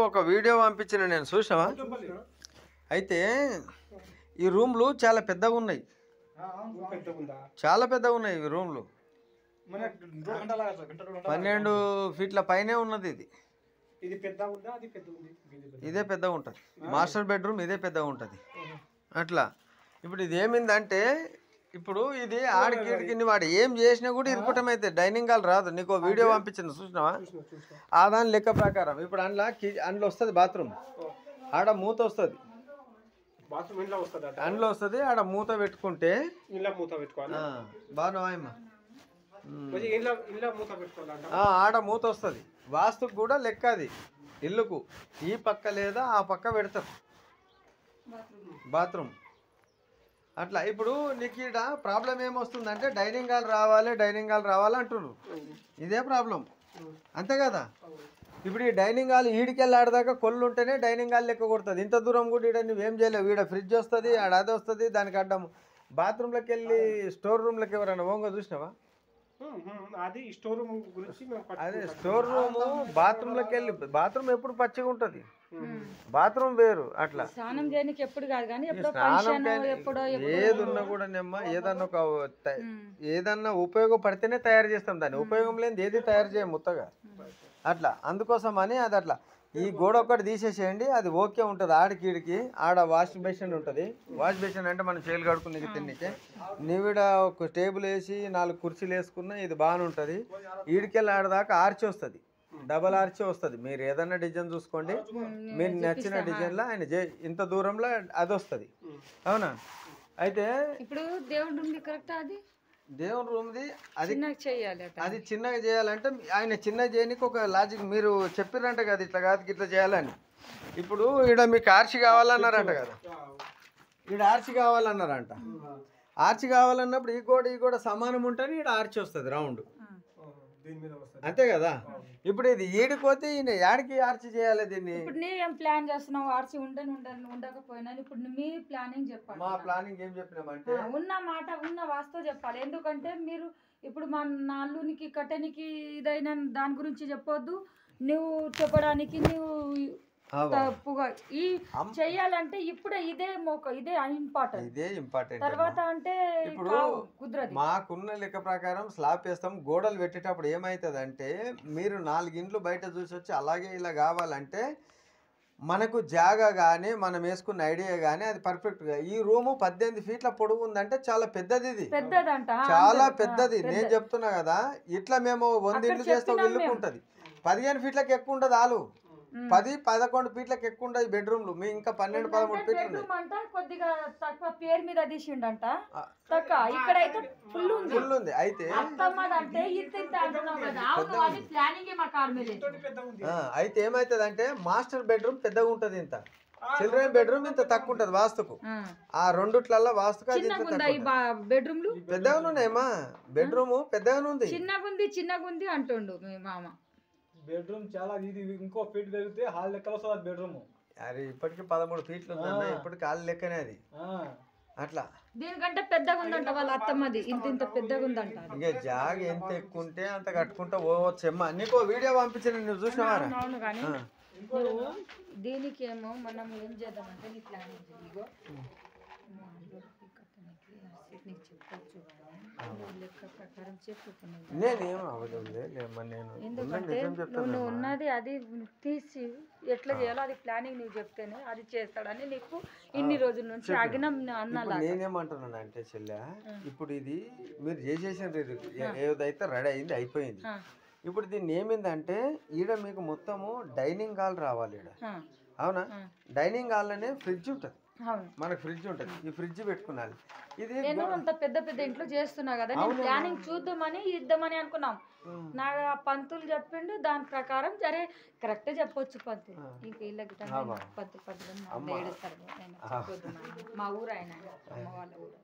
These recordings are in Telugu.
ఒక వీడియో పంపించిన నేను చూసావా? అయితే ఈ రూమ్లు చాలా పెద్దగా ఉన్నాయి, చాలా పెద్దగా ఉన్నాయి ఈ రూమ్లు. 12 ఫీట్ల పైనే ఉన్నది ఇది. ఇదే పెద్దగా ఉంటుంది, మాస్టర్ బెడ్రూమ్ ఇదే పెద్దగా ఉంటుంది. అట్లా ఇప్పుడు ఇది ఏమిందంటే, ఇప్పుడు ఇది ఆడికి వాడు ఏం చేసినా కూడా ఇరుకుటం అయితే డైనింగ్ హాల్ రాదు. నీకు వీడియో పంపించింది చూసినావా? ఆ దాని లెక్క ప్రకారం ఇప్పుడు అందులో వస్తుంది బాత్రూమ్, ఆడ మూత వస్తుంది, అందులో వస్తుంది, ఆడ మూత పెట్టుకుంటే బాగున్నావా? ఆడ మూత వస్తుంది. వాస్తుకు కూడా లెక్క అది. ఇల్లుకు ఈ పక్క లేదా ఆ పక్క పెడతారు బాత్రూమ్. అట్లా ఇప్పుడు నీకు ఈడ ప్రాబ్లం ఏమొస్తుందంటే డైనింగ్ హాల్ రావాలి అంటున్నారు. ఇదే ప్రాబ్లం, అంతే కదా? ఇప్పుడు ఈ డైనింగ్ హాల్ ఈడికెళ్ళి ఆడదాకా కొల్లు ఉంటేనే డైనింగ్ హాల్ లెక్క కొడుతుంది. ఇంత దూరం కూడా ఈడ నువ్వేం చేయలేవు. ఈడ ఫ్రిడ్జ్ వస్తుంది, ఆడ అది వస్తుంది, దానికి అడ్డం బాత్రూంలోకి వెళ్ళి స్టోర్ రూమ్లోకి ఎవరైనా ఓంగా చూసినావా? అది స్టోర్ రూమ్ గురించి అదే స్టోర్ రూమ్. బాత్రూంలోకి వెళ్ళి బాత్రూమ్ ఎప్పుడు పచ్చిగా ఉంటుంది, బాత్రూమ్ వేరు. అట్లా స్నానం చేయడానికి ఎప్పుడు కాదు కానీ ఏది ఉన్నా కూడా ఏదన్నా ఉపయోగపడితేనే తయారు చేస్తాం దాన్ని. ఉపయోగం లేని ఏది తయారు చేయం ముత్తగా. అట్లా అందుకోసం అని అది అట్లా ఈ గోడ ఒక్కటి తీసేసేయండి, అది ఓకే ఉంటుంది. ఆడికి ఆడ వాష్ బేసిన్ ఉంటుంది. వాష్ బేసిన్ అంటే మనం చేలు కడుక్కునే తిన్నికే. నీవిడ ఒక టేబుల్ వేసి 4 కుర్చీలు వేసుకున్నా ఇది బాగానే ఉంటుంది. ఈడికెళ్ళి ఆడదాకా ఆర్చి వస్తుంది, డబల్ ఆర్చి వస్తుంది. మీరు ఏదన్నా డిజైన్ చూసుకోండి, మీరు నచ్చిన డిజైన్లో ఆయన ఇంత దూరంలో అది వస్తుంది. అవునా? అయితే ఇప్పుడు దేవుడు ఉంది కరెక్ట్, అది దేవుని రూమ్ది అది చేయాలి. అది చిన్నగా చేయాలంటే ఆయన చిన్నగా చేయడానికి ఒక లాజిక్ మీరు చెప్పిరంట కదా, ఇట్లా కాదు ఇట్లా చేయాలని. ఇప్పుడు ఈడ మీకు ఆర్చి కావాలన్నారంట కదా, ఈడ ఆర్చి కావాలన్నారంట. ఆర్చి కావాలన్నప్పుడు ఈ గోడ సమానం ఉంటేనే ఈడ ఆర్చి వస్తుంది రౌండ్, అంతే కదా? ఇప్పుడు ఇది ఈడిపోతే ఈయన యాడికి ఆర్చి చేయాలి దీన్ని. ఇప్పుడు ఏం ప్లాన్ చేస్తున్నావు? ఆర్చి ఉండకపోయినా ఇప్పుడు మీ ప్లానింగ్ చెప్పాలి. మా ప్లానింగ్ ఏం చెప్పినామంటే ఉన్న వాస్తవం చెప్పాలి. ఎందుకంటే మీరు ఇప్పుడు మా నాలుగునికి కట్టనికి ఇదైనా దాని గురించి చెప్పొద్దు. నువ్వు చెప్పడానికి నువ్వు తప్పుగా ఈ చెయ్యాలంటే ఇప్పుడే ఇదే ఇంపార్టెంట్. తర్వాత అంటే ఇప్పుడు మాకున్న లెక్క ప్రకారం స్లాబ్ వేస్తాం. గోడలు పెట్టేటప్పుడు ఏమవుతుంది అంటే, మీరు 4 ఇండ్లు బయట చూసి వచ్చి అలాగే ఇలా కావాలంటే మనకు జాగా కానీ మనం వేసుకున్న ఐడియా కానీ అది పర్ఫెక్ట్గా. ఈ రూము 18 ఫీట్ల పొడవు ఉందంటే చాలా పెద్దది, ఇది చాలా పెద్దది. నేను చెప్తున్నా కదా, ఇట్లా మేము 100 ఇల్లు చేస్తాం, ఇల్లుకు ఉంటుంది. 15 ఫీట్లకు ఎక్కువ ఉండదు, ఆలు 10-11 ఫీట్లకు ఎక్కువ ఉండదు బెడ్రూమ్లు. మీ ఇంకా 12-13 ఫీట్లు కొద్దిగా తక్కువ పేరు మీద తీసిండంట, ఇక్కడైతే ఫుల్ ఉంది. అయితే అయితే ఏమైతుంది అంటే మాస్టర్ బెడ్రూమ్ పెద్దగా ఉంటది, ఇంత చిల్డ్రన్ బెడ్రూమ్ ఇంత తక్కువ ఉంటది వాస్తుకు. ఆ రెండుట్లలో వాస్తుకు బెడ్రూమ్లు పెద్దగా ఉన్నాయమ్మా. బెడ్రూమ్ పెద్దగానే ఉంది, చిన్నగా ఉంది అంటుండు మీ మామ. బెడ్రూమ్ చాలా ఇది ఇంకో ఫీట్ పెరిగితే హాల్ లెక్కలో వస్తుంది బెడ్రూమ్. అరే ఇప్పటికి 13 ఫీట్లు ఉందన్న, ఇప్పటికి హాల్ లెక్కనే అది. అట్లా దీనికంటే పెద్దగా ఉందంట వాళ్ళ అత్తమ్మది, ఇంత పెద్దగా ఉందంట. ఇక జాగ ఎంత ఎక్కువ ఉంటే అంత కట్టుకుంటా పోవచ్చమ్మా. నీకు వీడియో పంపించిన నువ్వు చూసినావారా? అవును కానీ దీనికి ఏమో మనం ఏం చేద్దామంటే నీ ప్లానింగ్ ఇగో నేనేం అవదు. ఎందుకంటే నువ్వు ఉన్నది అది తీసి ఎట్లా చేయాలో అది ప్లానింగ్ నువ్వు చెప్తేనే అది చేస్తాడని నీకు ఇన్ని రోజుల నుంచి ఆగిన అన్నలా. నేనేమంటున్నాను అంటే చెల్లె, ఇప్పుడు ఇది మీరు చేసేసిన ఏదైతే రెడీ అయింది అయిపోయింది. ఇప్పుడు దీన్ని ఏమిందంటే ఈడ మీకు మొత్తము డైనింగ్ హాల్ రావాలి ఈడ. అవునా? డైనింగ్ హాల్ అనే ఫ్రిడ్జ్ ఉంటుంది, మనకు ఫ్రిడ్జ్ ఉంటుంది. ఈ ఫ్రిడ్జ్ పెట్టుకున్నాను. ఇది నేను అంత పెద్ద ఇంట్లో చేస్తున్నా కదా, నేను ప్లానింగ్ చూద్దామని ఇద్దామని అనుకున్నాం. నాకు ఆ పంతులు చెప్పిండు, దాని ప్రకారం సరే కరెక్ట్ చెప్పొచ్చు పంతులు. ఇంకా వీళ్ళకి పంతులు ఏడుస్తారు. మా ఊరు ఆయన, అమ్మ వాళ్ళ ఊరు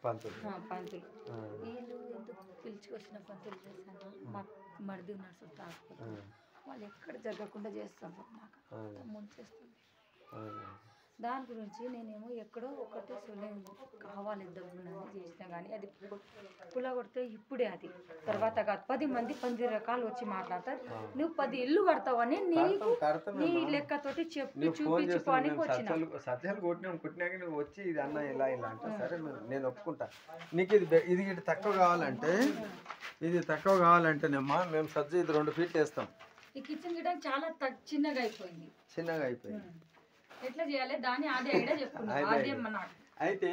పంతులు. వీళ్ళు ఎందుకు పిలుచుకొచ్చిన పంతులు చేస్తాను, మా మడిది ఉన్నారు చుట్టాలు, వాళ్ళు ఎక్కడ జరగకుండా చేస్తున్నారు, నాకు ముంచేస్తుంది. దాని గురించి నేనేమో ఎక్కడో ఒకటి కావాలి డబ్బులు అని చేసినా కానీ అది పుల్ల కొడితే ఇప్పుడే అది తర్వాత కాదు 10 మంది 10 రకాలు వచ్చి మాట్లాడతారు. నువ్వు 10 ఇల్లు కడతావని నీకు నీ లెక్కతోటి చెప్పి చూపించుకోనికి వచ్చిన సత్యాలు కొట్టినాక నువ్వు వచ్చి ఇది అన్న ఇలా ఇలా అంటే సరే నేను ఒప్పుకుంటా. నీకు ఇది ఇటు తక్కువ కావాలంటే నేమ్మా మేము సజ్జ ఇది 2 ఫీట్లు వేస్తాం. ఈ కిచెన్ గిటం చాలా చిన్నగా అయిపోయింది. ఎట్లా చేయాలి దాని ఆది ఐడియా చెప్పుకున్నాను. అయితే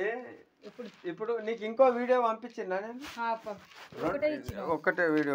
ఇప్పుడు నీకు ఇంకో వీడియో పంపించిందా నేను? ఒకటే వీడియో